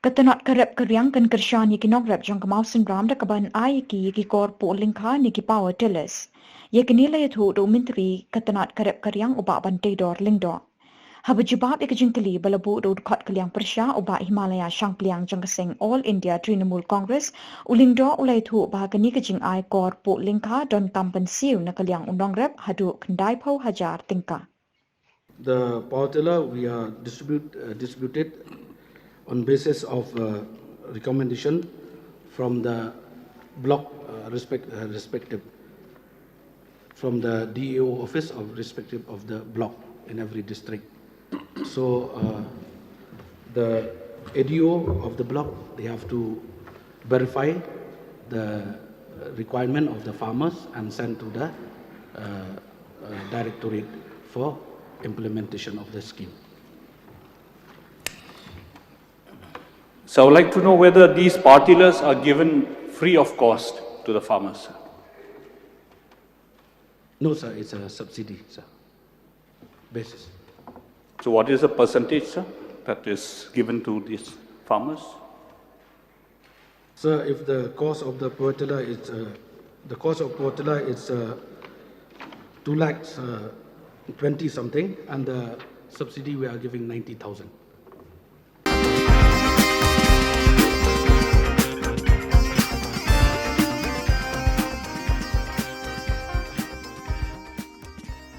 Katanat karep karyang kan kershan yaki nogrep jang ka Mawsynram da kaban ai yaki kor po lyngkha niki power tillers. Yaki nila yathu do mintri katanat karep karyang uba bante dor lingdo. Haba jibab yaki jingkali balabu do kot kalyang persha uba Himalaya shang kliang jang kasing All India Trinamool Congress ulingdo ulai thu uba kani ka jing ai kor po lyngkha don tampan siu na kalyang unongrep hadu kendai pau hajar tingka. The power tiller we are distributed on basis of recommendation from the block respective, from the DEO office of respective of the block in every district. So the ADO of the block, they have to verify the requirement of the farmers and send to the directorate for implementation of the scheme. So I would like to know whether these power tillers are given free of cost to the farmers, sir. No, sir, it's a subsidy, sir, basis. So what is the percentage, sir, that is given to these farmers? Sir, if the cost of the power tiller is, 2 lakhs 20 something, and the subsidy we are giving 90,000.